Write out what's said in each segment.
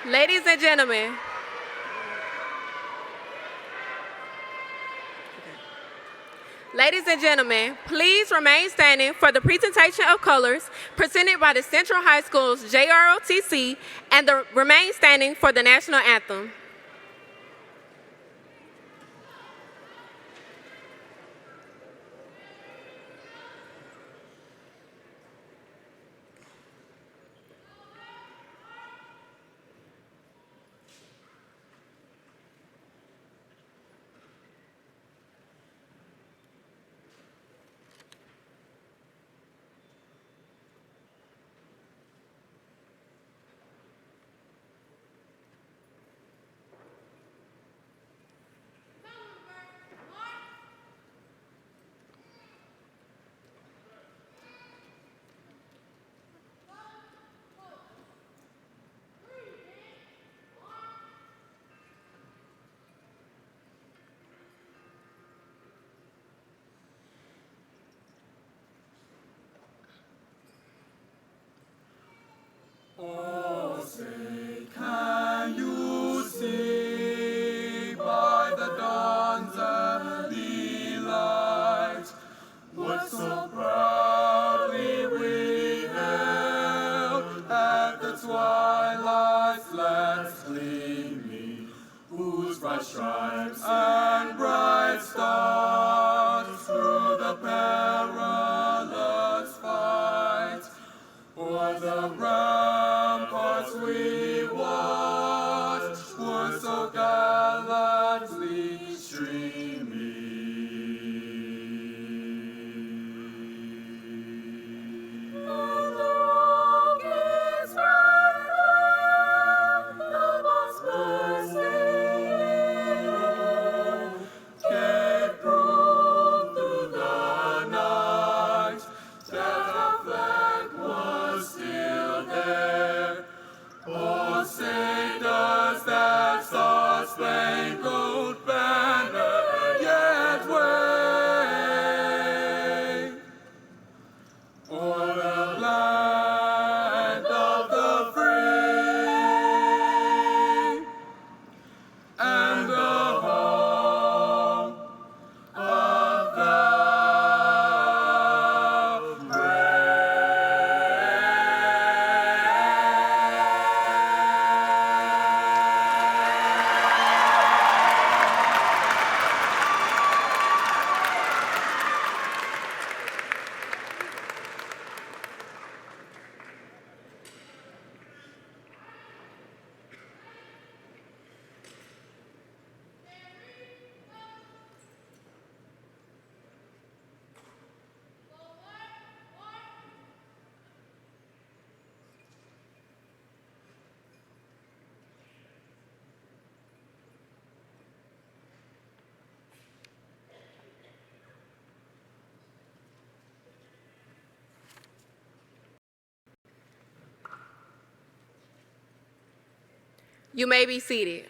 Ladies and gentlemen, please remain standing for the presentation of colors presented by the Central High School's JROTC and remain standing for the national anthem. Oh, say, can you see by the dawn's early light what so proudly we hailed at the twilight's last gleaming, whose bright stripes and bright stars through the perilous fight o'er the ramparts we watched were so gallantly streaming. And the rocket's red lamp, the bombs bursting in, gave proof through the night that our flag was still there. Oh, say, does that star-spangled banner yet wave o'er the land of the free and the home of the You may be seated.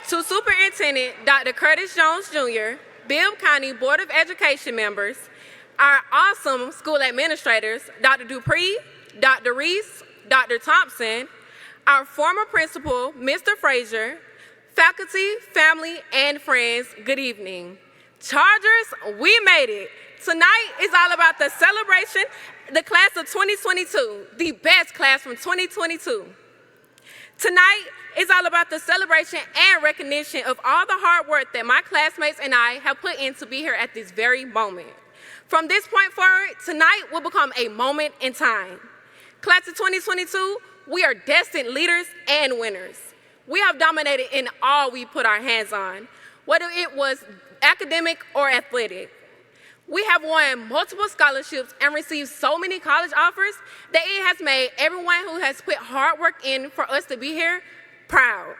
To Superintendent Dr. Curtis Jones Jr., Bibb County Board of Education members, our awesome school administrators, Dr. Dupree, Dr. Reese, Dr. Thompson, our former principal, Mr. Frazier, faculty, family, and friends, good evening. Chargers, we made it. Tonight is all about the celebration, the class of 2022, the best class from 2022. Tonight is all about the celebration and recognition of all the hard work that my classmates and I have put in to be here at this very moment. From this point forward, tonight will become a moment in time. Class of 2022, we are destined leaders and winners. We have dominated in all we put our hands on, whether it was academic or athletic. We have won multiple scholarships and received so many college offers that it has made everyone who has put hard work in for us to be here proud.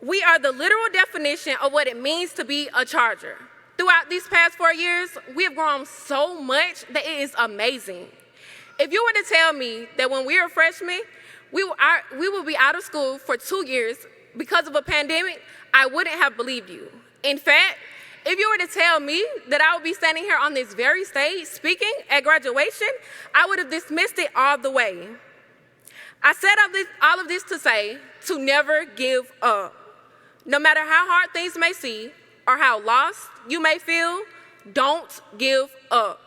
We are the literal definition of what it means to be a Charger. Throughout these past 4 years, we have grown so much that it is amazing. If you were to tell me that when we were freshmen, we will be out of school for 2 years because of a pandemic, I wouldn't have believed you. In fact, if you were to tell me that I would be standing here on this very stage speaking at graduation, I would have dismissed it all the way. I said all of this to say, to never give up. No matter how hard things may seem or how lost you may feel, don't give up.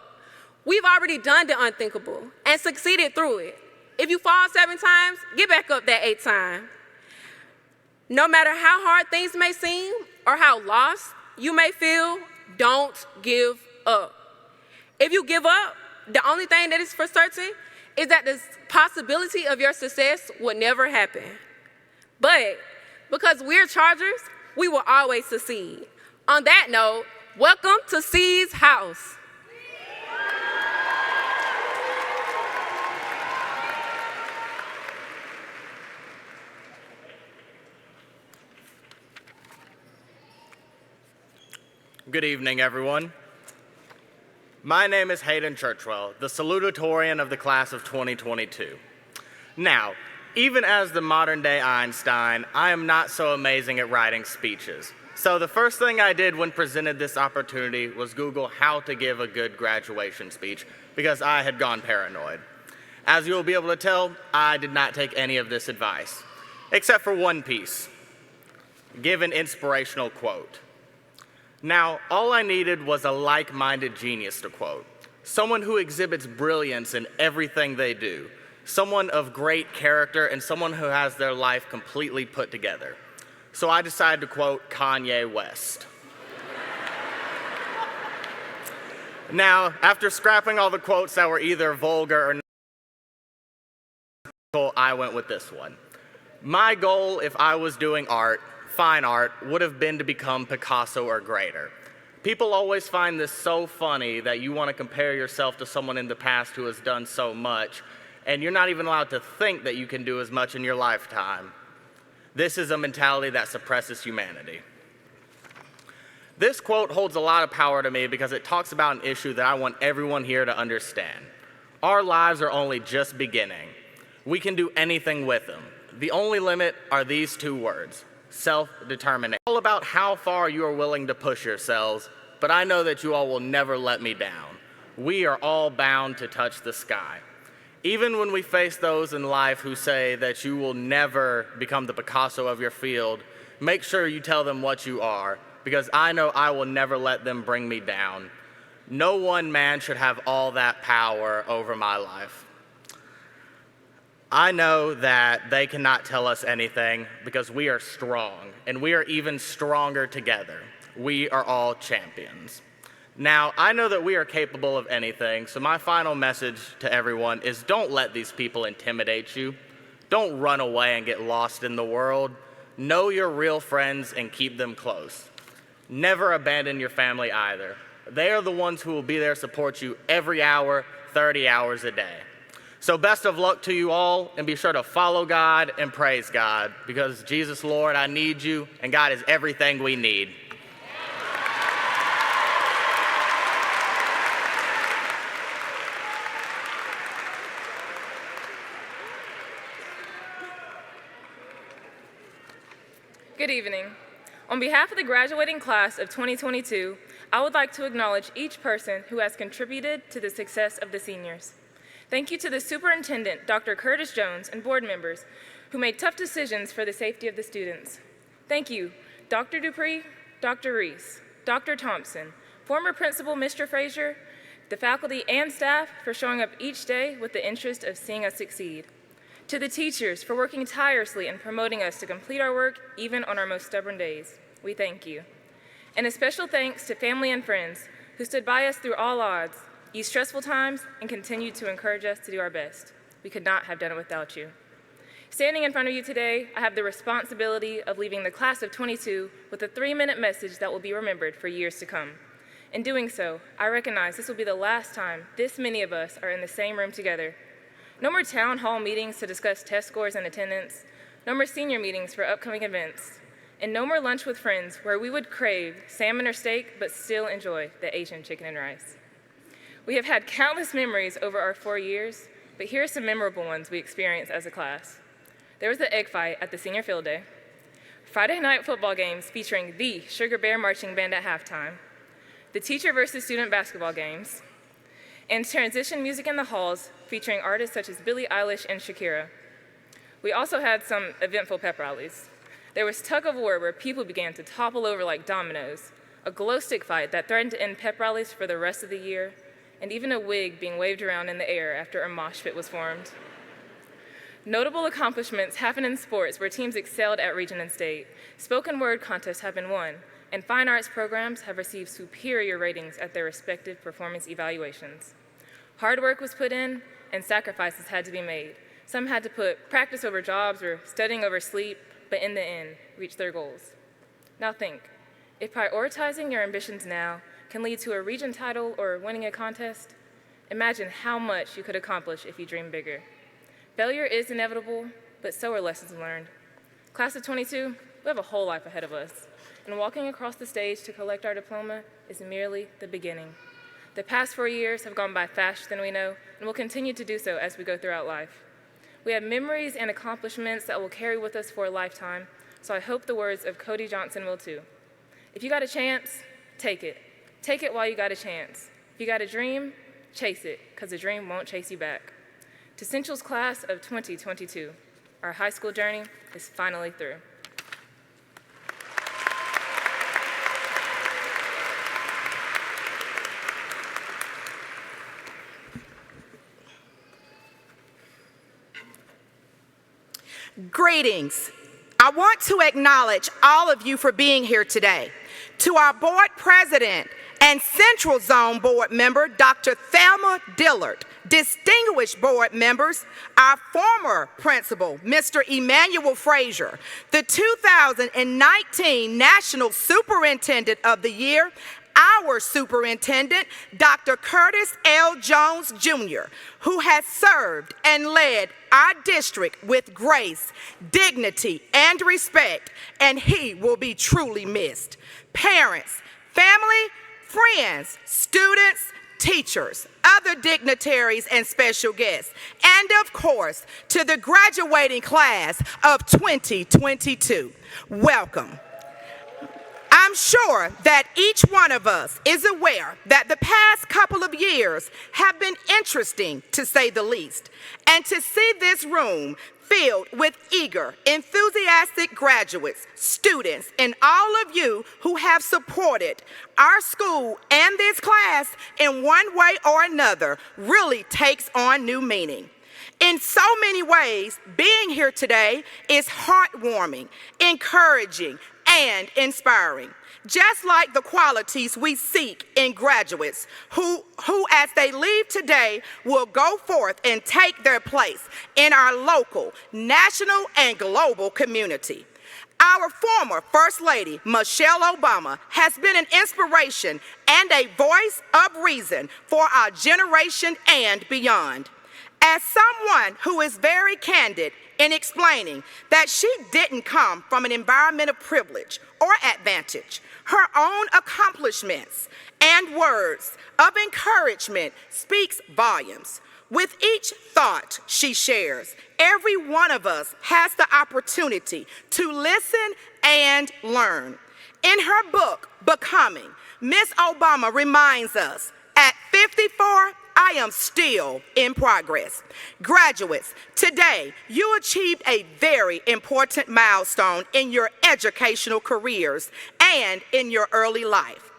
We've already done the unthinkable and succeeded through it. If you fall 7 times, get back up that 8th time. No matter how hard things may seem or how lost you may feel, don't give up. If you give up, the only thing that is for certain is that the possibility of your success will never happen. But because we're Chargers, we will always succeed. On that note, welcome to C's house. Good evening, everyone. My name is Hayden Churchwell, the salutatorian of the class of 2022. Now, even as the modern-day Einstein, I am not so amazing at writing speeches. So the first thing I did when presented this opportunity was Google how to give a good graduation speech because I had gone paranoid. As you will be able to tell, I did not take any of this advice, except for one piece: give an inspirational quote. Now, all I needed was a like-minded genius to quote, someone who exhibits brilliance in everything they do, someone of great character, and someone who has their life completely put together. So I decided to quote Kanye West. Now, after scrapping all the quotes that were either vulgar or not, I went with this one. My goal, if I was doing art, fine art, would have been to become Picasso or greater. People always find this so funny that you want to compare yourself to someone in the past who has done so much, and you're not even allowed to think that you can do as much in your lifetime. This is a mentality that suppresses humanity. This quote holds a lot of power to me because it talks about an issue that I want everyone here to understand. Our lives are only just beginning. We can do anything with them. The only limit are these 2 words: self-determination. It's all about how far you are willing to push yourselves, but I know that you all will never let me down. We are all bound to touch the sky. Even when we face those in life who say that you will never become the Picasso of your field, make sure you tell them what you are, because I know I will never let them bring me down. No one man should have all that power over my life. I know that they cannot tell us anything because we are strong, and we are even stronger together. We are all champions. Now, I know that we are capable of anything, so my final message to everyone is don't let these people intimidate you. Don't run away and get lost in the world. Know your real friends and keep them close. Never abandon your family either. They are the ones who will be there to support you every hour, 30 hours a day. So best of luck to you all, and be sure to follow God and praise God, because Jesus, Lord, I need you, and God is everything we need. Good evening. On behalf of the graduating class of 2022, I would like to acknowledge each person who has contributed to the success of the seniors. Thank you to the superintendent, Dr. Curtis Jones, and board members who made tough decisions for the safety of the students. Thank you, Dr. Dupree, Dr. Reese, Dr. Thompson, former principal Mr. Frazier, the faculty and staff for showing up each day with the interest of seeing us succeed. To the teachers for working tirelessly and promoting us to complete our work even on our most stubborn days. We thank you. And a special thanks to family and friends who stood by us through all odds, eased stressful times, and continued to encourage us to do our best. We could not have done it without you. Standing in front of you today, I have the responsibility of leaving the class of 22 with a 3-minute message that will be remembered for years to come. In doing so, I recognize this will be the last time this many of us are in the same room together. No more town hall meetings to discuss test scores and attendance, no more senior meetings for upcoming events, and no more lunch with friends where we would crave salmon or steak but still enjoy the Asian chicken and rice. We have had countless memories over our 4 years, but here are some memorable ones we experienced as a class. There was the egg fight at the senior field day, Friday night football games featuring the Sugar Bear Marching Band at halftime, the teacher versus student basketball games, and transition music in the halls featuring artists such as Billie Eilish and Shakira. We also had some eventful pep rallies. There was tug of war where people began to topple over like dominoes, a glow stick fight that threatened to end pep rallies for the rest of the year, and even a wig being waved around in the air after a mosh pit was formed. Notable accomplishments happen in sports where teams excelled at region and state. Spoken word contests have been won, and fine arts programs have received superior ratings at their respective performance evaluations. Hard work was put in, and sacrifices had to be made. Some had to put practice over jobs or studying over sleep, but in the end, reach their goals. Now think, if prioritizing your ambitions now can lead to a region title or winning a contest, imagine how much you could accomplish if you dream bigger. Failure is inevitable, but so are lessons learned. Class of 22, we have a whole life ahead of us, and walking across the stage to collect our diploma is merely the beginning. The past 4 years have gone by faster than we know, and will continue to do so as we go throughout life. We have memories and accomplishments that will carry with us for a lifetime, so I hope the words of Cody Johnson will too. If you got a chance, take it. Take it while you got a chance. If you got a dream, chase it, because the dream won't chase you back. To Central's class of 2022, our high school journey is finally through. Greetings. I want to acknowledge all of you for being here today. To our board president and Central Zone board member, Dr. Thelma Dillard, distinguished board members, our former principal, Mr. Emmanuel Frazier, the 2019 National Superintendent of the Year, our superintendent, Dr. Curtis L. Jones, Jr., who has served and led our district with grace, dignity, and respect, and he will be truly missed. Parents, family, friends, students, teachers, other dignitaries, and special guests, and of course, to the graduating class of 2022, welcome. I'm sure that each one of us is aware that the past couple of years have been interesting, to say the least, and to see this room filled with eager, enthusiastic graduates, students, and all of you who have supported our school and this class in one way or another really takes on new meaning. In so many ways, being here today is heartwarming, encouraging, and inspiring. Just like the qualities we seek in graduates who as they leave today will go forth and take their place in our local, national, and global community. Our former First Lady, Michelle Obama, has been an inspiration and a voice of reason for our generation and beyond. As someone who is very candid in explaining that she didn't come from an environment of privilege or advantage, her own accomplishments and words of encouragement speaks volumes. With each thought she shares, every one of us has the opportunity to listen and learn. In her book, Becoming, Miss Obama reminds us, at 54, I am still in progress. Graduates, today you achieved a very important milestone in your educational careers and in your early life.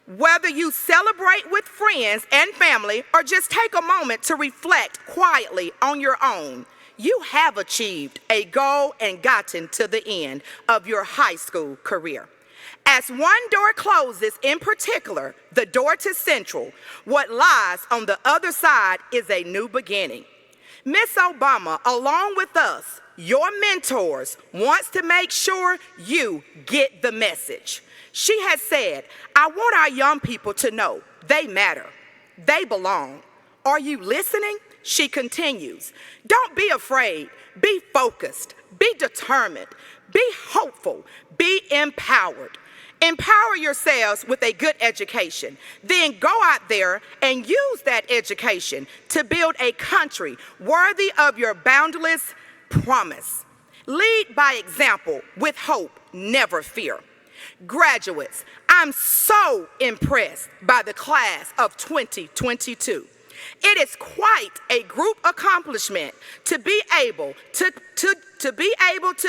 Whether you celebrate with friends and family or just take a moment to reflect quietly on your own, you have achieved a goal and gotten to the end of your high school career. As one door closes, in particular, the door to Central, what lies on the other side is a new beginning. Miss Obama, along with us, your mentors, wants to make sure you get the message. She has said, I want our young people to know they matter, they belong. Are you listening? She continues, don't be afraid, be focused, be determined, be hopeful, be empowered. Empower yourselves with a good education. Then go out there and use that education to build a country worthy of your boundless promise. Lead by example with hope, never fear. Graduates, I'm so impressed by the class of 2022. It is quite a group accomplishment to be able to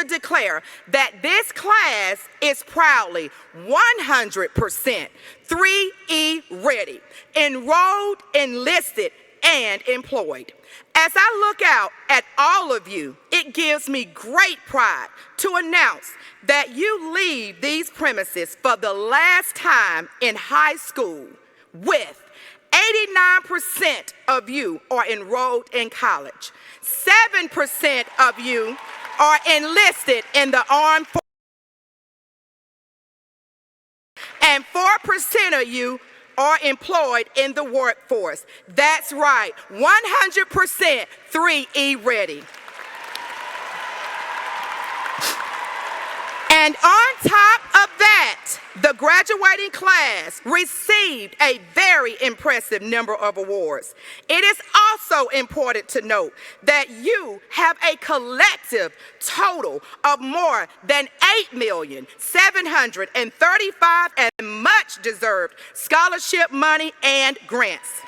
declare that this class is proudly 100% 3E ready, enrolled, enlisted, and employed. As I look out at all of you, it gives me great pride to announce that you leave these premises for the last time in high school with 89% of you are enrolled in college. 7% of you are enlisted in the armed forces. And 4% of you are employed in the workforce. That's right, 100% 3E ready. And on top of that, the graduating class received a very impressive number of awards. It is also important to note that you have a collective total of more than $8,735,000 and much deserved scholarship money and grants.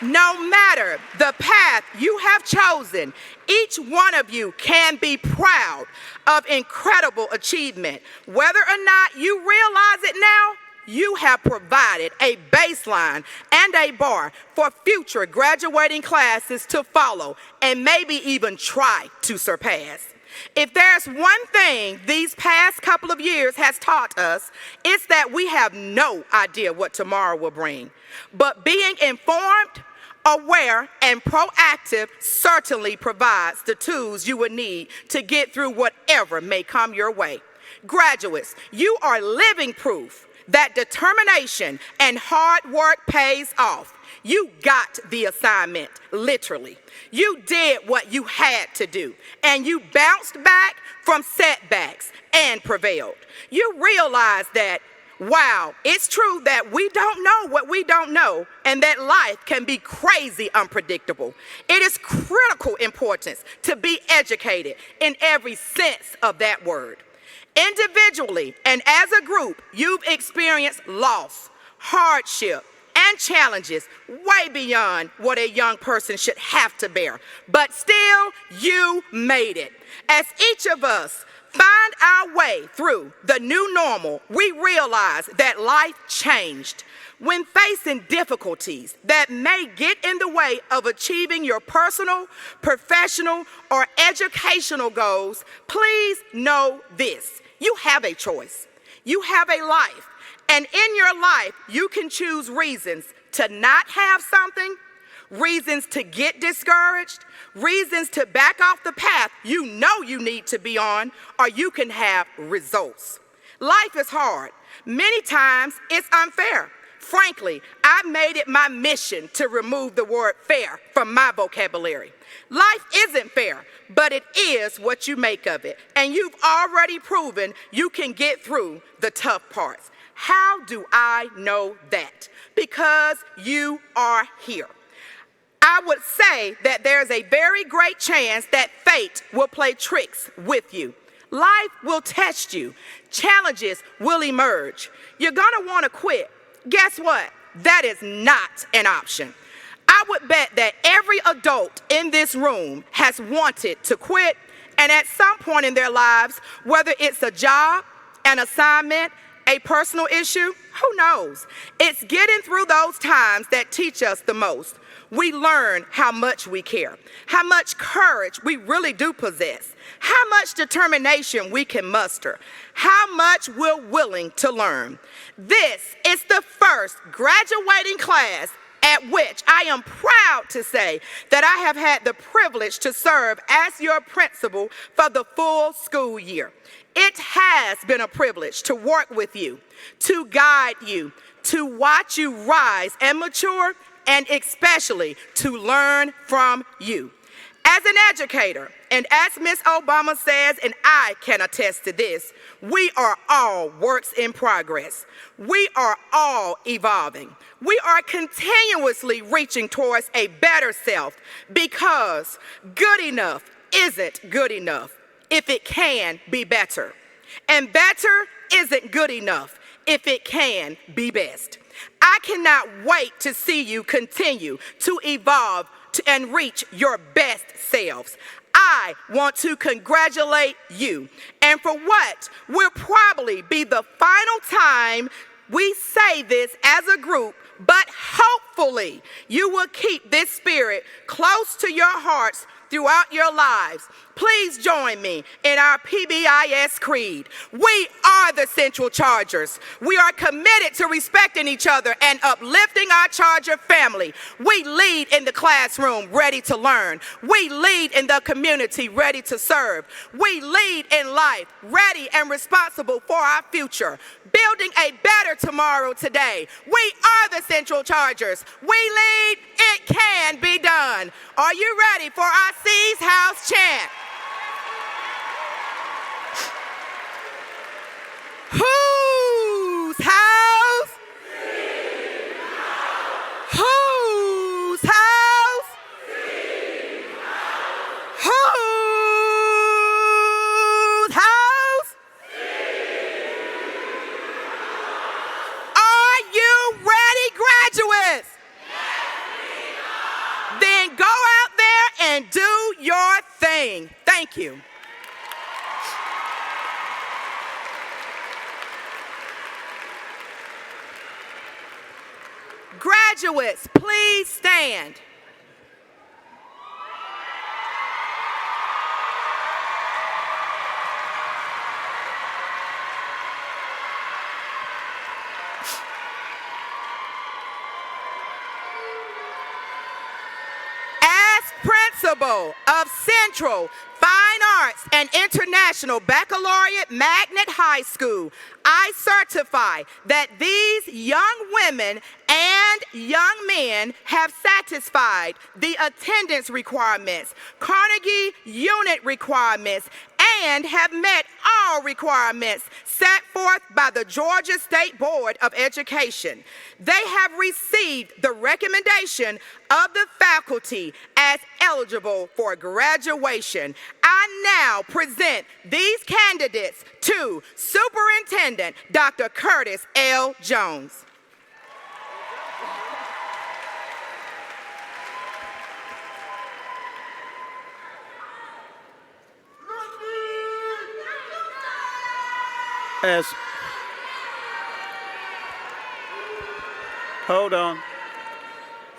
No matter the path you have chosen, each one of you can be proud of incredible achievement. Whether or not you realize it now, you have provided a baseline and a bar for future graduating classes to follow and maybe even try to surpass. If there's one thing these past couple of years has taught us, it's that we have no idea what tomorrow will bring. But being informed, aware, and proactive certainly provides the tools you will need to get through whatever may come your way. Graduates, you are living proof that determination and hard work pays off. You got the assignment, literally. You did what you had to do, and you bounced back from setbacks and prevailed. You realize that, wow, it's true that we don't know what we don't know, and that life can be crazy unpredictable. It is critical importance to be educated in every sense of that word. Individually and as a group, you've experienced loss, hardship, and challenges way beyond what a young person should have to bear. But still, you made it. As each of us find our way through the new normal, we realize that life changed. When facing difficulties that may get in the way of achieving your personal, professional, or educational goals, please know this. You have a choice. You have a life. And in your life, you can choose reasons to not have something, reasons to get discouraged, reasons to back off the path you know you need to be on, or you can have results. Life is hard. Many times it's unfair. Frankly, I made it my mission to remove the word fair from my vocabulary. Life isn't fair, but it is what you make of it. And you've already proven you can get through the tough parts. How do I know that? Because you are here. I would say that there's a very great chance that fate will play tricks with you. Life will test you. Challenges will emerge. You're gonna wanna quit. Guess what? That is not an option. I would bet that every adult in this room has wanted to quit, and at some point in their lives, whether it's a job, an assignment, a personal issue, who knows? It's getting through those times that teach us the most. we learn how much we care, how much courage we really do possess, how much determination we can muster, how much we're willing to learn. This is the first graduating class at which I am proud to say that I have had the privilege to serve as your principal for the full school year. It has been a privilege to work with you, to guide you, to watch you rise and mature, and especially to learn from you. As an educator, and as Ms. Obama says, and I can attest to this, we are all works in progress. We are all evolving. We are continuously reaching towards a better self because good enough isn't good enough if it can be better. And better isn't good enough if it can be best. I cannot wait to see you continue to evolve and reach your best selves. I want to congratulate you. And for what will probably be the final time we say this as a group, but hopefully you will keep this spirit close to your hearts throughout your lives. Please join me in our PBIS creed. We are the Central Chargers. We are committed to respecting each other and uplifting our Charger family. We lead in the classroom, ready to learn. We lead in the community, ready to serve. We lead in life, ready and responsible for our future, building a better tomorrow today. We are the Central Chargers. We lead, it can be done. Are you ready for our C's House chant? Whose house? Whose house? Whose house? Are you ready, graduates? Then go out there and do your thing. Thank you. Graduates, please stand. As principal of Central Fine Arts and International Baccalaureate Magnet High School, I certify that these young women and young men have satisfied the attendance requirements, Carnegie unit requirements, and have met all requirements set forth by the Georgia State Board of Education. They have received the recommendation of the faculty as eligible for graduation. I now present these candidates to Superintendent Dr. Curtis L. Jones. As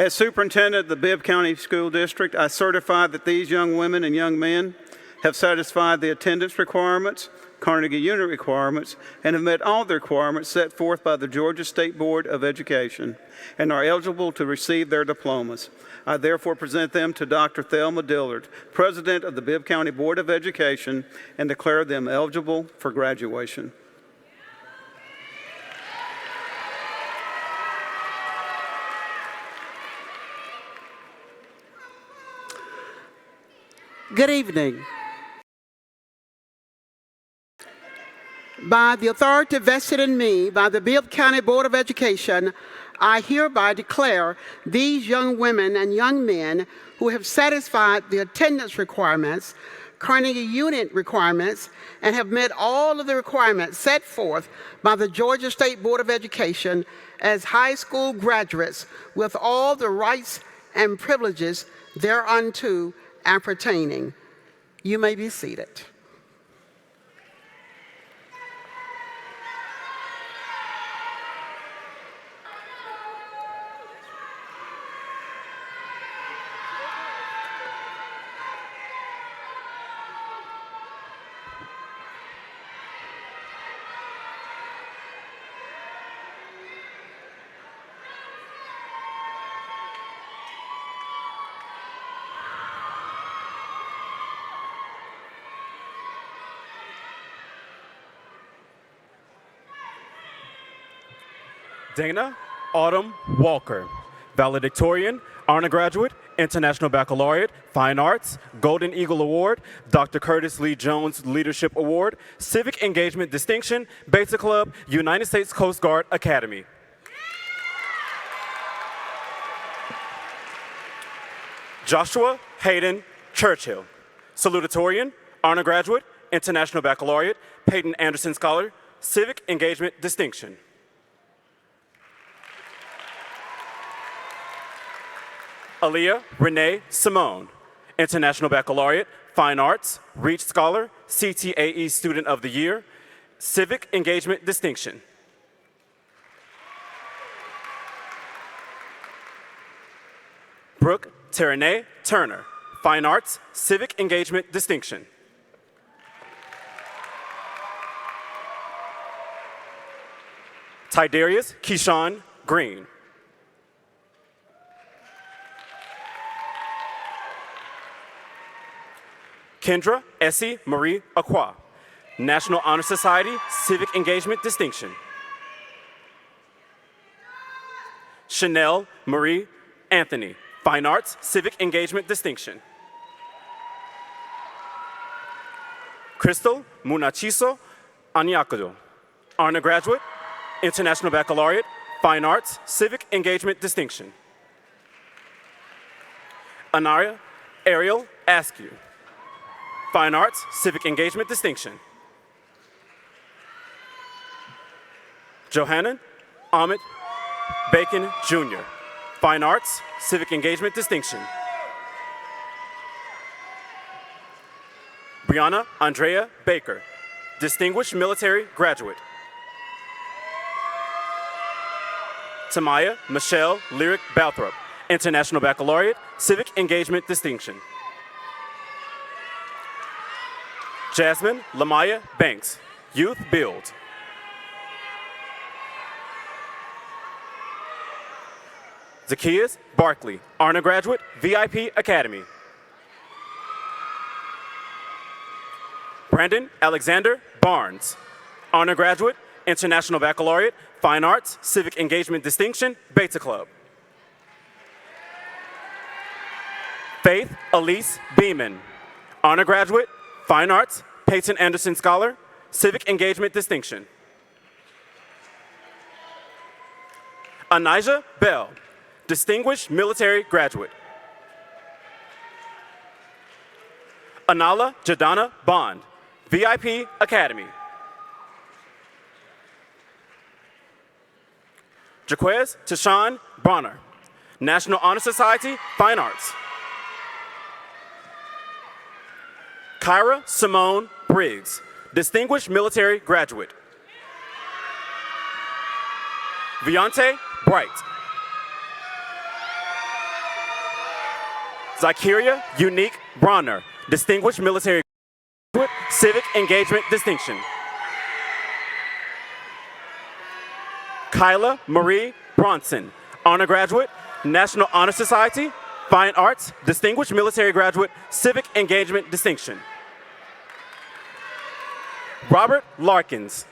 superintendent of the Bibb County School District, I certify that these young women and young men have satisfied the attendance requirements, Carnegie unit requirements, and have met all the requirements set forth by the Georgia State Board of Education and are eligible to receive their diplomas. I therefore present them to Dr. Thelma Dillard, President of the Bibb County Board of Education, and declare them eligible for graduation. Good evening. By the authority vested in me by the Bibb County Board of Education, I hereby declare these young women and young men who have satisfied the attendance requirements, Carnegie unit requirements, and have met all of the requirements set forth by the Georgia State Board of Education as high school graduates with all the rights and privileges thereunto appertaining. You may be seated. Dana Autumn Walker, valedictorian, honor graduate, International Baccalaureate, Fine Arts, Golden Eagle Award, Dr. Curtis Lee Jones Leadership Award, Civic Engagement Distinction, Beta Club, United States Coast Guard Academy. Joshua Hayden Churchill, salutatorian, honor graduate, International Baccalaureate, Peyton Anderson Scholar, Civic Engagement Distinction. Aaliyah Renee Simone, International Baccalaureate, Fine Arts, Reach Scholar, CTAE Student of the Year, Civic Engagement Distinction. Brooke Terenee Turner, Fine Arts, Civic Engagement Distinction. Tidarius Keyshawn Green. Kendra Essie Marie Aqua, National Honor Society, Civic Engagement Distinction. Chanel Marie Anthony, Fine Arts, Civic Engagement Distinction. Crystal Munachiso Anyakado, honor graduate, International Baccalaureate, Fine Arts, Civic Engagement Distinction. Anaya Ariel Askew, Fine Arts, Civic Engagement Distinction. Johannan Ahmed Bacon Jr., Fine Arts, Civic Engagement Distinction. Brianna Andrea Baker, Distinguished Military Graduate. Tamaya Michelle Lyric Balthrop, International Baccalaureate, Civic Engagement Distinction. Jasmine Lamaya Banks, Youth Build. Zacchaeus Barkley, honor graduate, VIP Academy. Brandon Alexander Barnes, honor graduate, International Baccalaureate, Fine Arts, Civic Engagement Distinction, Beta Club. Faith Elise Beeman, honor graduate, Fine Arts, Peyton Anderson Scholar, Civic Engagement Distinction. Anijah Bell, Distinguished Military Graduate. Anala Jadana Bond, VIP Academy. Jaquez Tashawn Bonner, National Honor Society, Fine Arts. Kyra Simone Briggs, Distinguished Military Graduate. Viante Bright. Zykeria Unique Bronner, Distinguished Military Graduate, Civic Engagement Distinction. Kyla Marie Bronson, honor graduate, National Honor Society, Fine Arts, Distinguished Military Graduate, Civic Engagement Distinction. Robert Larkins.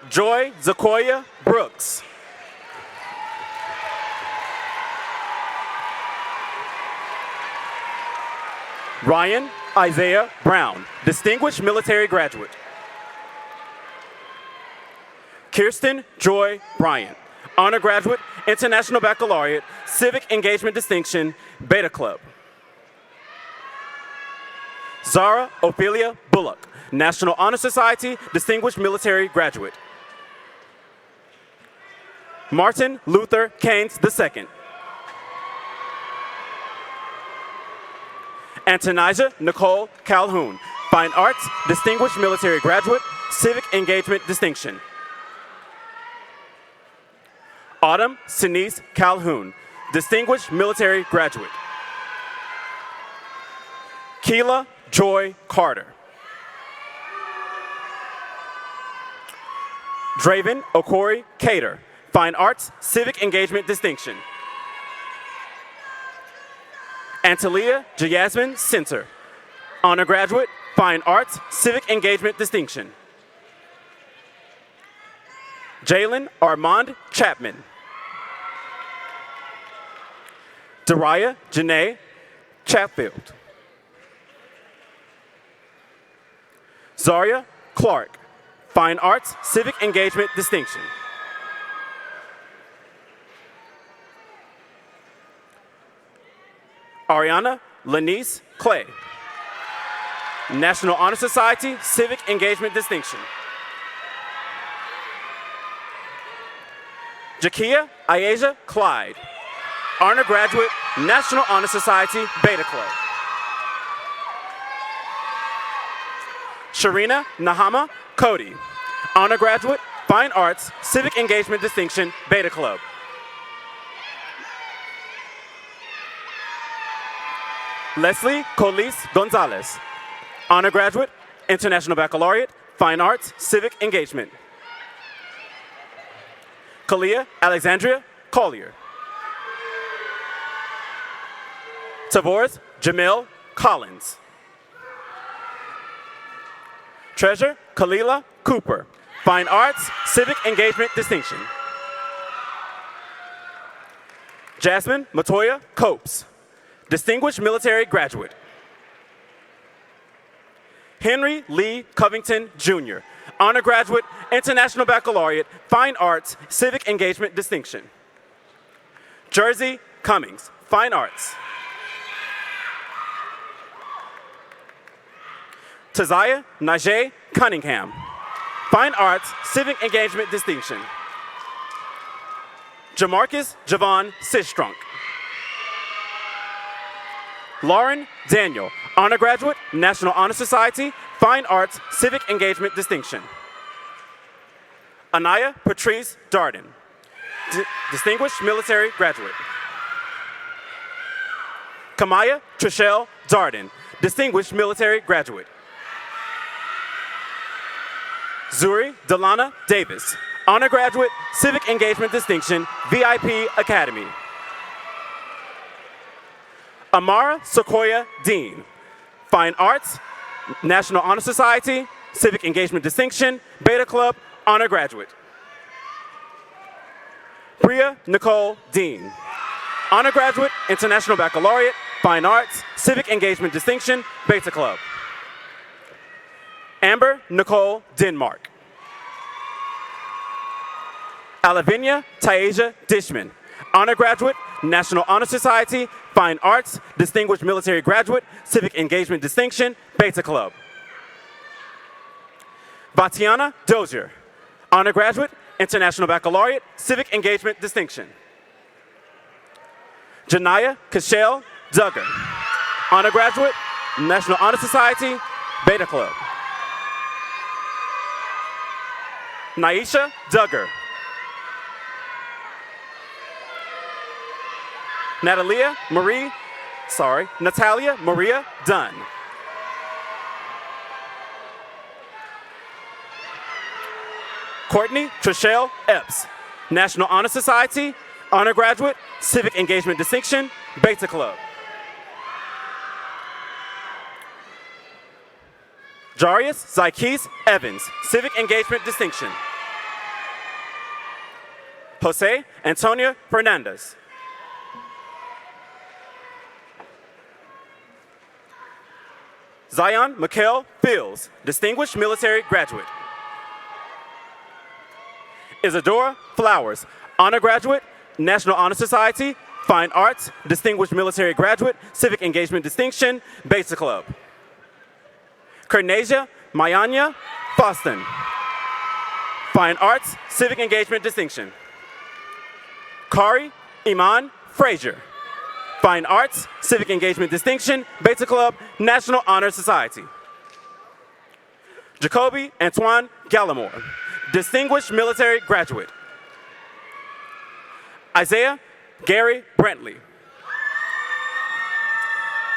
Joy Zakoya Brooks. Ryan Isaiah Brown, Distinguished Military Graduate. Kirsten Joy Bryant, honor graduate, International Baccalaureate, Civic Engagement Distinction, Beta Club. Zara Ophelia Bullock, National Honor Society, Distinguished Military Graduate. Martin Luther Keynes II. Antonija Nicole Calhoun, Fine Arts, Distinguished Military Graduate, Civic Engagement Distinction. Autumn Sinise Calhoun, Distinguished Military Graduate. Keela Joy Carter. Draven Okori Cater, Fine Arts, Civic Engagement Distinction. Antalia Jasmine Center, honor graduate, Fine Arts, Civic Engagement Distinction. Jalen Armand Chapman. Dariah Janae Chatfield. Zaria Clark, Fine Arts, Civic Engagement Distinction. Ariana Lanice Clay, National Honor Society, Civic Engagement Distinction. Jakia Ayasia Clyde, Honor Graduate, National Honor Society, Beta Club. Sharina Nahama Cody, Honor Graduate, Fine Arts, Civic Engagement Distinction, Beta Club. Leslie Colis Gonzalez, Honor Graduate, International Baccalaureate, Fine Arts, Civic Engagement. Kalia Alexandria Collier. Tavoris Jamil Collins. Treasure Kalila Cooper, Fine Arts, Civic Engagement Distinction. Jasmine Matoya Copes, Distinguished Military Graduate. Henry Lee Covington, Jr., Honor Graduate, International Baccalaureate, Fine Arts, Civic Engagement Distinction. Jersey Cummings, Fine Arts. Taziah Najee Cunningham, Fine Arts, Civic Engagement Distinction. Jamarcus Javon Sistrunk. Lauren Daniel, Honor Graduate, National Honor Society, Fine Arts, Civic Engagement Distinction. Anaya Patrice Darden, Distinguished Military Graduate. Kamaya Trishelle Darden, Distinguished Military Graduate. Zuri Delana Davis, Honor Graduate, Civic Engagement Distinction, VIP Academy. Amara Sequoia Dean, Fine Arts, National Honor Society, Civic Engagement Distinction, Beta Club, Honor Graduate. Priya Nicole Dean, Honor Graduate, International Baccalaureate, Fine Arts, Civic Engagement Distinction, Beta Club. Amber Nicole Denmark. Alavinia Taeja Dishman, Honor Graduate, National Honor Society, Fine Arts, Distinguished Military Graduate, Civic Engagement Distinction, Beta Club. Vatiana Dozier, Honor Graduate, International Baccalaureate, Civic Engagement Distinction. Janaya Cashel Duggar, Honor Graduate, National Honor Society, Beta Club. Naisha Duggar. Natalia Maria Dunn. Courtney Trishelle Epps, National Honor Society, Honor Graduate, Civic Engagement Distinction, Beta Club. Jarius Zykes Evans, Civic Engagement Distinction. Jose Antonio Fernandez. Zion Mikhail Fields, Distinguished Military Graduate. Isadora Flowers, Honor Graduate, National Honor Society, Fine Arts, Distinguished Military Graduate, Civic Engagement Distinction, Beta Club. Kernasia Mayanya Boston, Fine Arts, Civic Engagement Distinction. Kari Iman Frazier, Fine Arts, Civic Engagement Distinction, Beta Club, National Honor Society. Jacoby Antoine Gallimore, Distinguished Military Graduate. Isaiah Gary Brentley.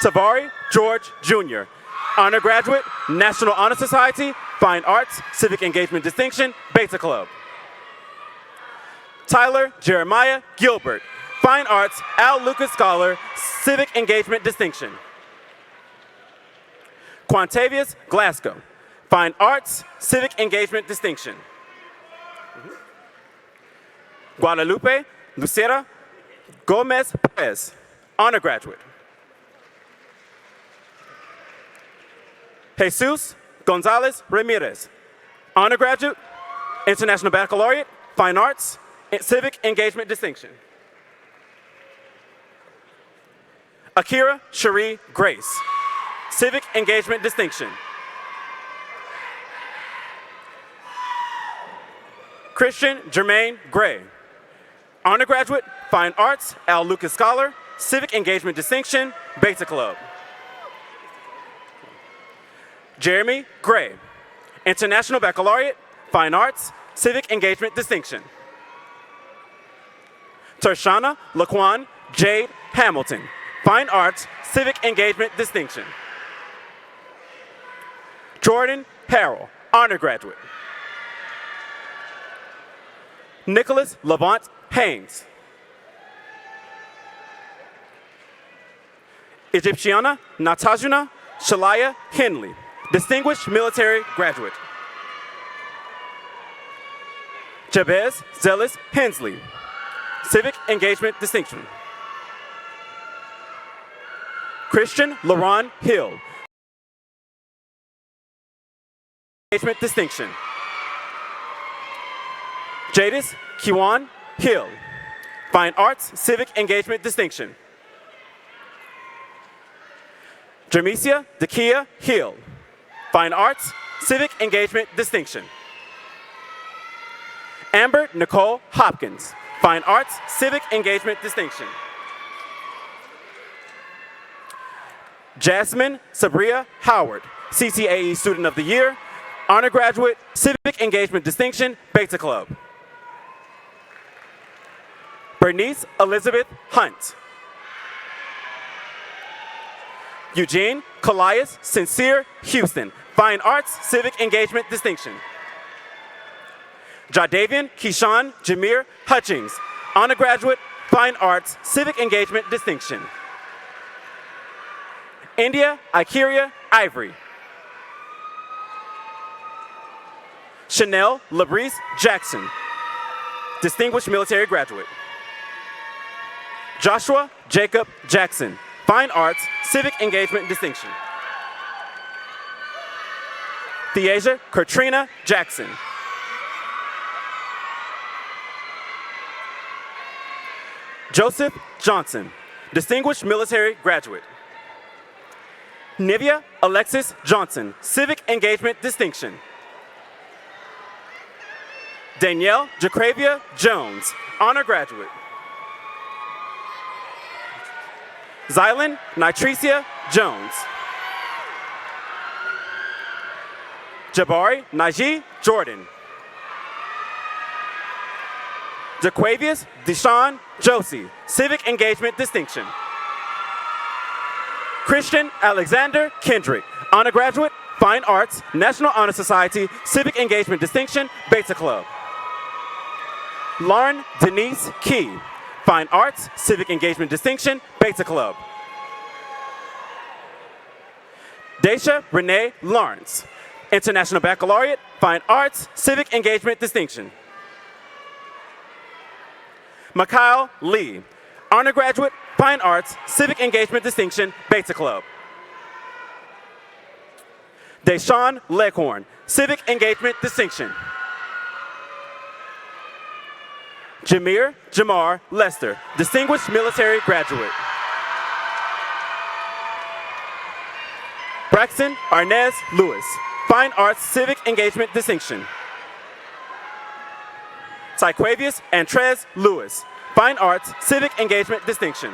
Tavari George Jr., Honor Graduate, National Honor Society, Fine Arts, Civic Engagement Distinction, Beta Club. Tyler Jeremiah Gilbert, Fine Arts, Al Lucas Scholar, Civic Engagement Distinction. Quantavious Glasgow, Fine Arts, Civic Engagement Distinction. Guadalupe Lucera Gomez Perez, honor graduate. Jesus Gonzalez Ramirez, honor graduate, International Baccalaureate, Fine Arts, Civic Engagement Distinction. Akira Cherie Grace, Civic Engagement Distinction. Christian Jermaine Gray, honor graduate, Fine Arts, Al Lucas Scholar, Civic Engagement Distinction, Beta Club. Jeremy Gray, International Baccalaureate, Fine Arts, Civic Engagement Distinction. Tershana Laquan Jade Hamilton, Fine Arts, Civic Engagement Distinction. Jordan Harrell, honor graduate. Nicholas Levant Haynes. Egyptiana Natajuna Shalaya Henley, distinguished military graduate. Jabez Zealous Hensley, Civic Engagement Distinction. Christian Laron Hill, Engagement Distinction. Jadis Kiwan Hill, Fine Arts, Civic Engagement Distinction. Jermesia Dakia Hill, Fine Arts, Civic Engagement Distinction. Amber Nicole Hopkins, Fine Arts, Civic Engagement Distinction. Jasmine Sabria Howard, CCAE Student of the Year, honor graduate, Civic Engagement Distinction, Beta Club. Bernice Elizabeth Hunt. Eugene Colias Sincere Houston, Fine Arts, Civic Engagement Distinction. Jadavian Keyshawn Jameer Hutchings, honor graduate, Fine Arts, Civic Engagement Distinction. India Ikeria Ivory. Chanel Labrice Jackson, distinguished military graduate. Joshua Jacob Jackson, Fine Arts, Civic Engagement Distinction. Theasia Katrina Jackson. Joseph Johnson, distinguished military graduate. Nivea Alexis Johnson, Civic Engagement Distinction. Danielle Jacravia Jones, honor graduate. Zylan Nitricia Jones. Jabari Najee Jordan. Jaquavius Deshaun Josie, Civic Engagement Distinction. Christian Alexander Kendrick, honor graduate, Fine Arts, National Honor Society, Civic Engagement Distinction, Beta Club. Lauren Denise Key, Fine Arts, Civic Engagement Distinction, Beta Club. Daisha Renee Lawrence, International Baccalaureate, Fine Arts, Civic Engagement Distinction. Mikhail Lee, honor graduate, Fine Arts, Civic Engagement Distinction, Beta Club. Deshaun Leghorn, Civic Engagement Distinction. Jameer Jamar Lester, distinguished military graduate. Braxton Arnez Lewis, Fine Arts, Civic Engagement Distinction. Tyquavius Antrez Lewis, Fine Arts, Civic Engagement Distinction.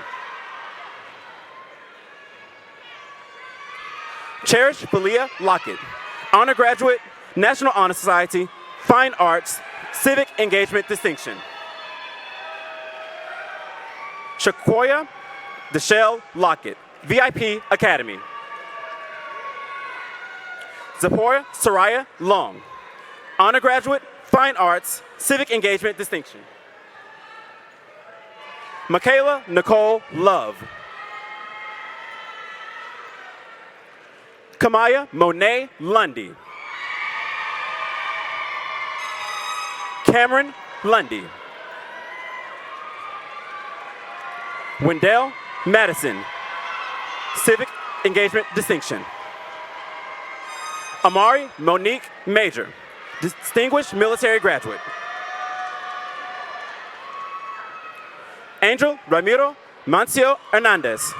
Cherish Belia Lockett, honor graduate, National Honor Society, Fine Arts, Civic Engagement Distinction. Shaquoia Deshelle Lockett, VIP Academy. Zipporah Soraya Long, honor graduate, Fine Arts, Civic Engagement Distinction. Michaela Nicole Love. Kamaya Monet Lundy. Cameron Lundy. Wendell Madison, Civic Engagement Distinction. Amari Monique Major, Distinguished Military Graduate. Angel Ramiro Mancio Hernandez,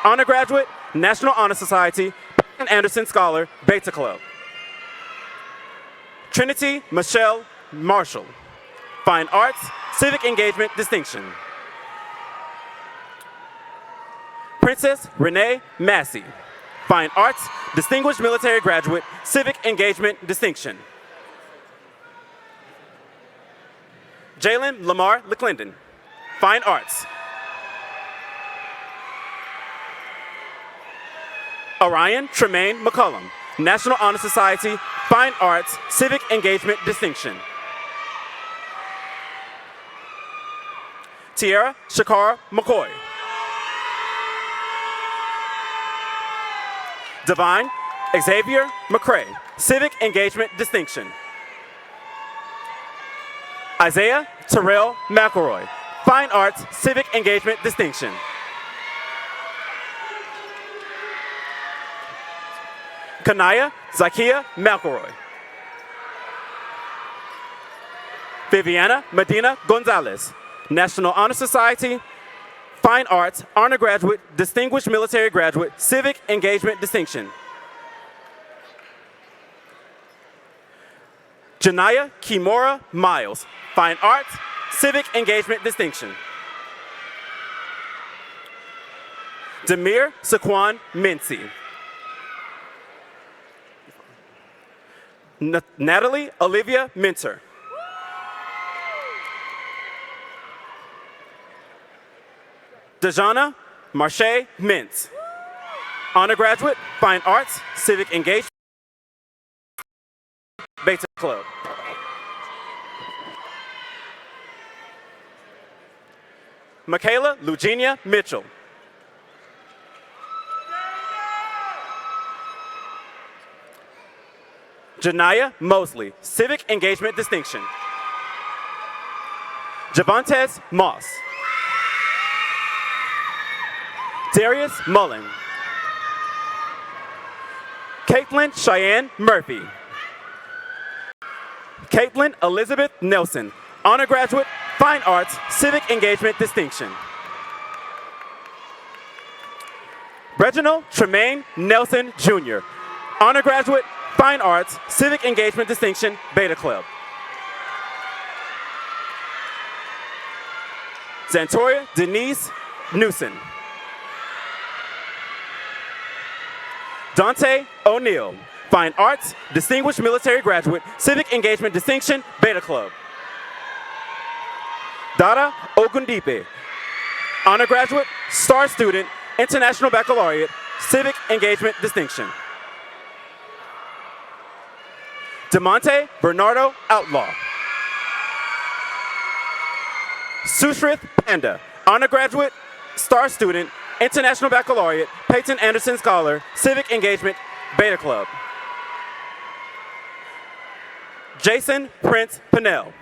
Honor Graduate, National Honor Society, and Anderson Scholar, Beta Club. Trinity Michelle Marshall, Fine Arts, Civic Engagement Distinction. Princess Renee Massey, Fine Arts, Distinguished Military Graduate, Civic Engagement Distinction. Jalen Lamar LeClendon, Fine Arts. Orion Tremaine McCullum, National Honor Society, Fine Arts, Civic Engagement Distinction. Tierra Shakara McCoy. Divine Xavier McCrae, Civic Engagement Distinction. Isaiah Terrell McElroy, Fine Arts, Civic Engagement Distinction. Kanaya Zakia McElroy. Viviana Medina Gonzalez, National Honor Society, Fine Arts, Honor Graduate, Distinguished Military Graduate, Civic Engagement Distinction. Janaya Kimura Miles, Fine Arts, Civic Engagement Distinction. Demir Saquan Mincy. Natalie Olivia Minter. Dejana Marche Mintz, Honor Graduate, Fine Arts, Civic Engagement, Beta Club. Michaela Lugenia Mitchell. Janaya Mosley, Civic Engagement Distinction. Javantes Moss. Darius Mullen. Caitlin Cheyenne Murphy. Caitlin Elizabeth Nelson, Honor Graduate, Fine Arts, Civic Engagement Distinction. Reginald Tremaine Nelson Jr., Honor Graduate, Fine Arts, Civic Engagement Distinction, Beta Club. Zantoria Denise Newson. Dante O'Neill, Fine Arts, Distinguished Military Graduate, Civic Engagement Distinction, Beta Club. Dada Ogundipe, Honor Graduate, Star Student, International Baccalaureate, Civic Engagement Distinction. DeMonte Bernardo Outlaw. Sushrith Panda, Honor Graduate, Star Student, International Baccalaureate, Peyton Anderson Scholar, Civic Engagement, Beta Club. Jason Prince Pinnell.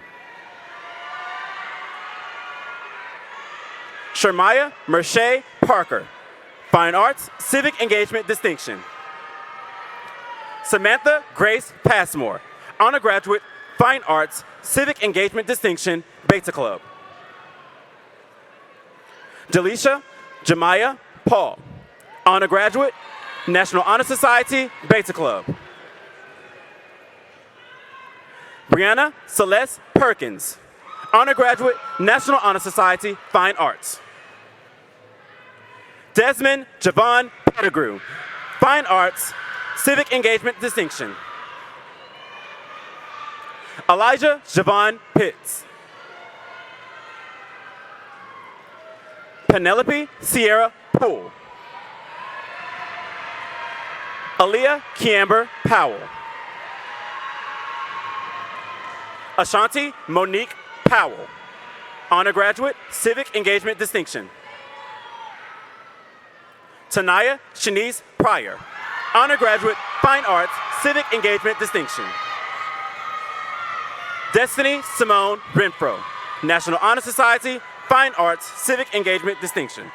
Shermaya Merche Parker, Fine Arts, Civic Engagement Distinction. Samantha Grace Passmore, Honor Graduate, Fine Arts, Civic Engagement Distinction, Beta Club. Delisha Jemiah Paul, Honor Graduate, National Honor Society, Beta Club. Brianna Celeste Perkins, Honor Graduate, National Honor Society, Fine Arts. Desmond Javon Pettigrew, Fine Arts, Civic Engagement Distinction. Elijah Javon Pitts. Penelope Sierra Poole. Aaliyah Kiamber Powell. Ashanti Monique Powell, Honor Graduate, Civic Engagement Distinction. Tanaya Shanice Pryor, Honor Graduate, Fine Arts, Civic Engagement Distinction. Destiny Simone Renfro, National Honor Society, Fine Arts, Civic Engagement Distinction.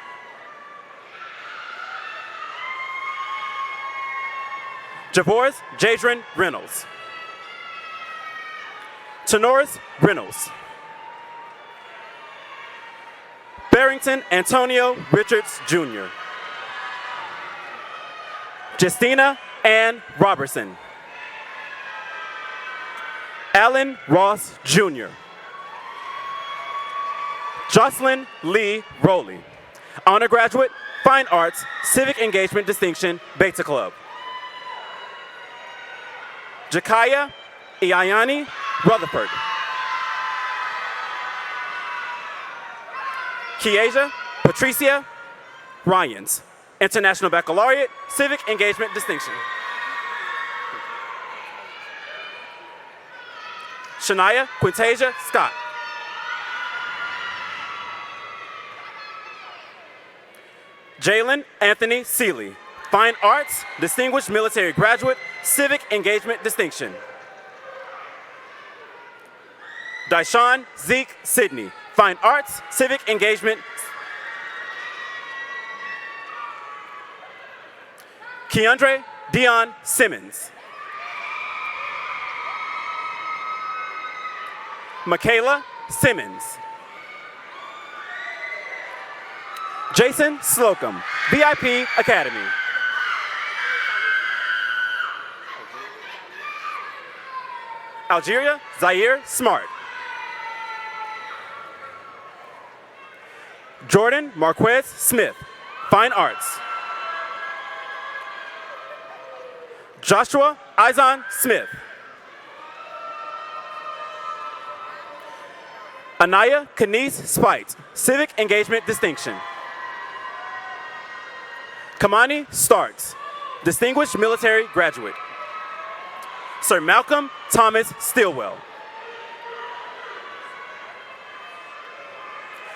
Javoris Jadron Reynolds. Tenoris Reynolds. Barrington Antonio Richards, Jr. Justina Ann Robertson. Alan Ross, Jr. Jocelyn Lee Rowley, Honor Graduate, Fine Arts, Civic Engagement Distinction, Beta Club. Jakaya Iayani Rutherford. Kiesia Patricia Ryans, International Baccalaureate, Civic Engagement Distinction. Shania Quintasia Scott. Jalen Anthony Seeley, Fine Arts, Distinguished Military Graduate, Civic Engagement Distinction. Daishan Zeke Sidney, Fine Arts, Civic Engagement. Keandre Dion Simmons. Michaela Simmons. Jason Slocum, VIP Academy. Algeria Zaire Smart. Jordan Marquez Smith, Fine Arts. Joshua Izon Smith. Anaya Kenise Spite, Civic Engagement Distinction. Kamani Starks, Distinguished Military Graduate. Sir Malcolm Thomas Stilwell.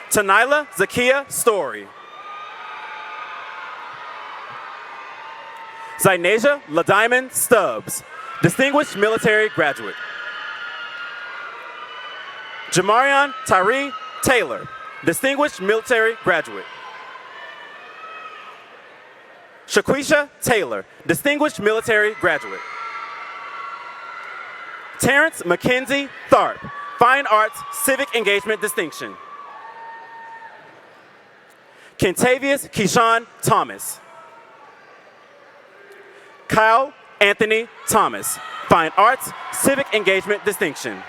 Tanila Zakia Story. Zainasia LaDiamond Stubbs, Distinguished Military Graduate. Jamarion Tyree Taylor, Distinguished Military Graduate. Shaquisha Taylor, Distinguished Military Graduate. Terrence Mackenzie Tharp, Fine Arts, Civic Engagement Distinction. Kentavious Keyshawn Thomas. Kyle Anthony Thomas, Fine Arts, Civic Engagement Distinction.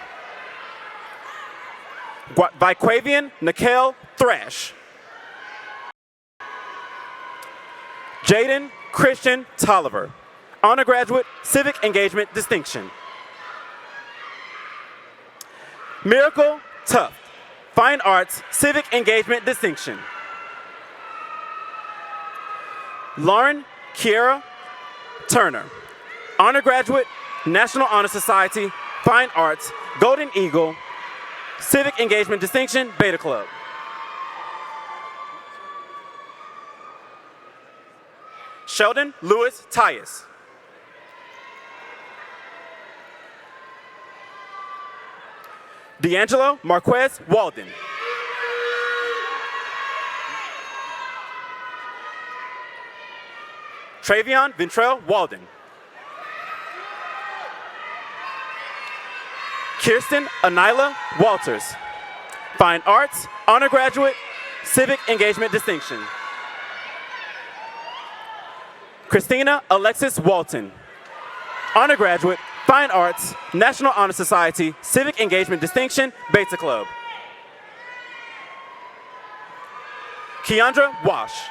Viquavian Nikel Thrash. Jaden Christian Tolliver, Honor Graduate, Civic Engagement Distinction. Miracle Tuft, Fine Arts, Civic Engagement Distinction. Lauren Kiera Turner, Honor Graduate, National Honor Society, Fine Arts, Golden Eagle, Civic Engagement Distinction, Beta Club. Sheldon Lewis Tyus. D'Angelo Marquez Walden. Travion Ventrell Walden. Kirsten Anila Walters, Fine Arts, Honor Graduate, Civic Engagement Distinction. Christina Alexis Walton, Honor Graduate, Fine Arts, National Honor Society, Civic Engagement Distinction, Beta Club. Keandra Wash.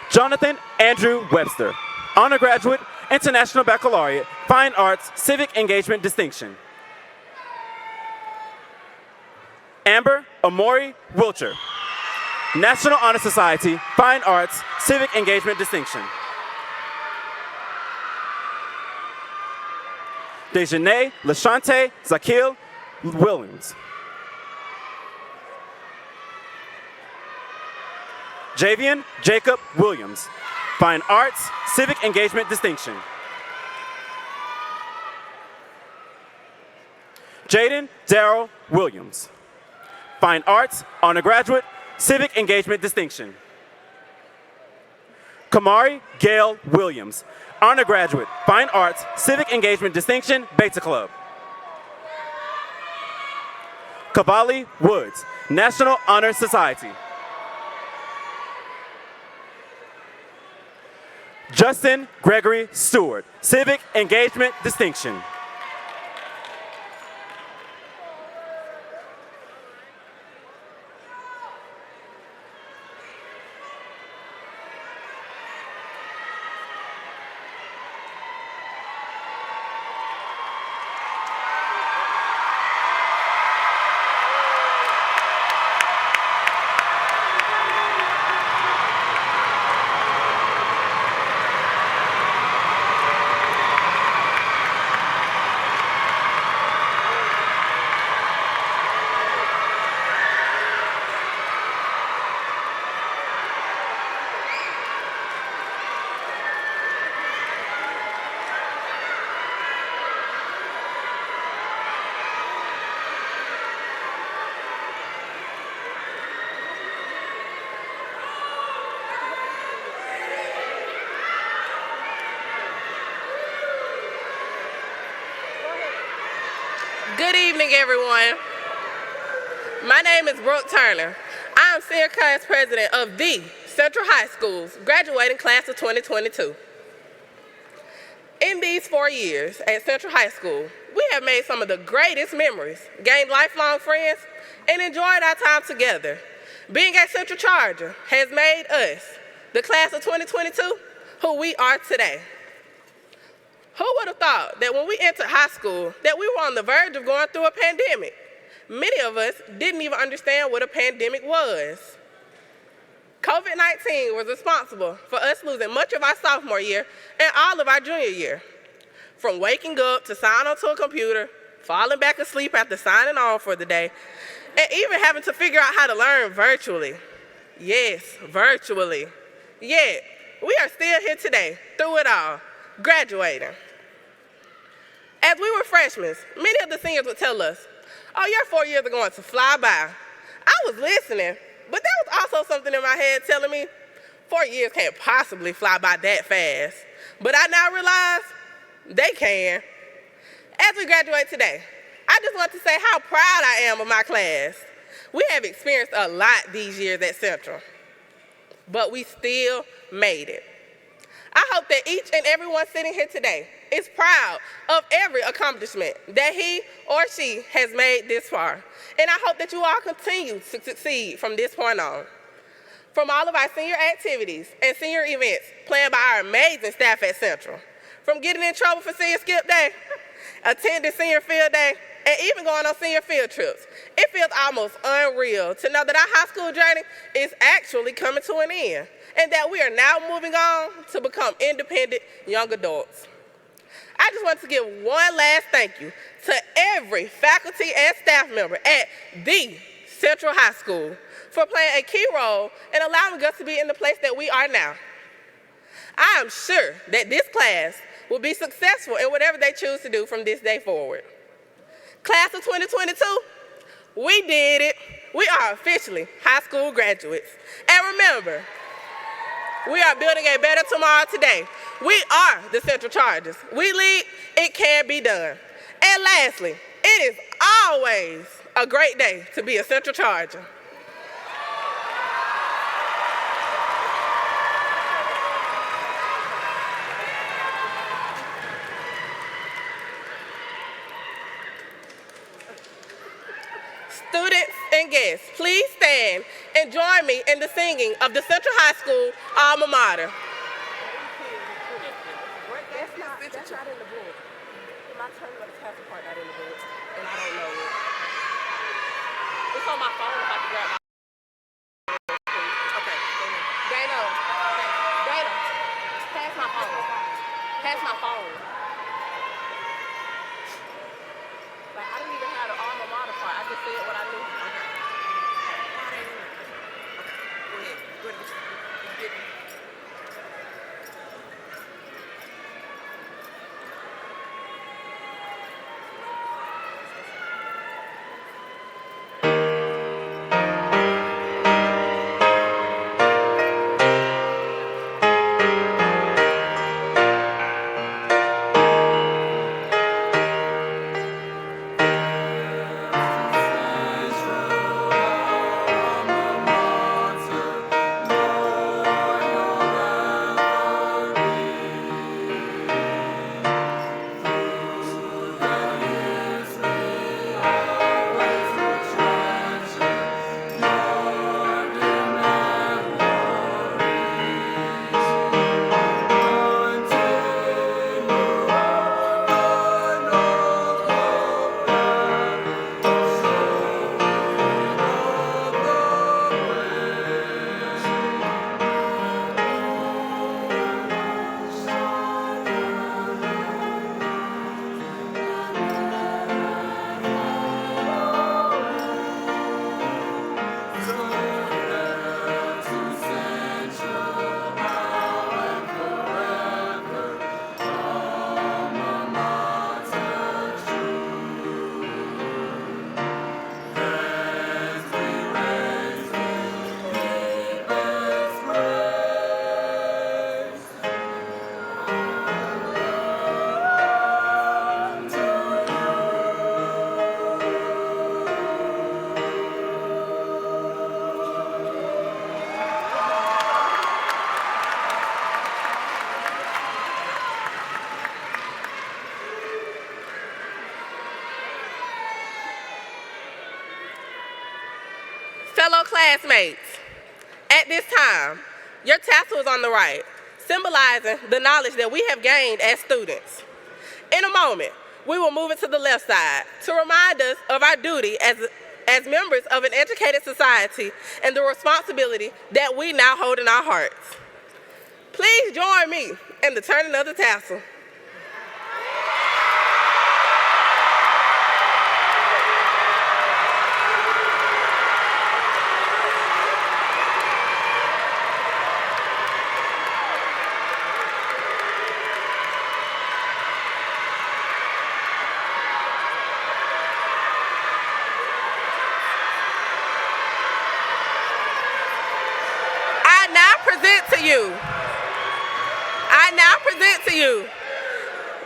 Jonathan Andrew Webster, Honor Graduate, International Baccalaureate, Fine Arts, Civic Engagement Distinction. Amber Amori Wilcher, National Honor Society, Fine Arts, Civic Engagement Distinction. Dejanay Lashante Zakil Williams. Javian Jacob Williams. Fine Arts, Civic Engagement Distinction. Jaden Darrell Williams. Fine Arts, Honor Graduate, Civic Engagement Distinction. Kamari Gail Williams. Honor Graduate, Fine Arts, Civic Engagement Distinction, Beta Club. Cavalli Woods, National Honor Society. Justin Gregory Stewart, Civic Engagement Distinction. Good evening, everyone. My name is Brooke Turner. I am Senior Class President of the Central High School's graduating class of 2022. In these 4 years at Central High School, we have made some of the greatest memories, gained lifelong friends, and enjoyed our time together. Being a Central Charger has made us, the class of 2022, who we are today. Who would have thought that when we entered high school that we were on the verge of going through a pandemic? Many of us didn't even understand what a pandemic was. COVID-19 was responsible for us losing much of our sophomore year and all of our junior year. From waking up to sign onto a computer, falling back asleep after signing on for the day, and even having to figure out how to learn virtually. Yes, virtually. Yet, we are still here today, through it all, graduating. As we were freshmen, many of the seniors would tell us, oh, your 4 years are going to fly by. I was listening, but there was also something in my head telling me 4 years can't possibly fly by that fast. But I now realize they can. As we graduate today, I just want to say how proud I am of my class. We have experienced a lot these years at Central, but we still made it. I hope that each and everyone sitting here today is proud of every accomplishment that he or she has made this far. And I hope that you all continue to succeed from this point on. From all of our senior activities and senior events planned by our amazing staff at Central, from getting in trouble for senior skip day, attending senior field day, and even going on senior field trips, it feels almost unreal to know that our high school journey is actually coming to an end, and that we are now moving on to become independent young adults. I just want to give one last thank you to every faculty and staff member at the Central High School for playing a key role in allowing us to be in the place that we are now. I am sure that this class will be successful in whatever they choose to do from this day forward. Class of 2022, we did it. We are officially high school graduates. And remember, we are building a better tomorrow today. We are the Central Chargers. We lead, it can be done. And lastly, it is always a great day to be a Central Charger. Students and guests, please stand and join me in the singing of the Central High School alma mater. That's not in the book. My turn to pass the part not in the book, and I don't know it. It's on my phone if I can grab my okay. Dana, pass my phone. Pass my phone. Like, I didn't even have the alma mater part. I just said what I knew. Okay. Okay. Go ahead. Go ahead. classmates, at this time, your tassel is on the right, symbolizing the knowledge that we have gained as students. In a moment, we will move it to the left side to remind us of our duty as members of an educated society and the responsibility that we now hold in our hearts. Please join me in the turning of the tassel. I now present to you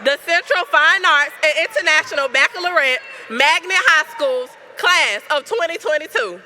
the Central Fine Arts and International Baccalaureate Magnet High School's class of 2022.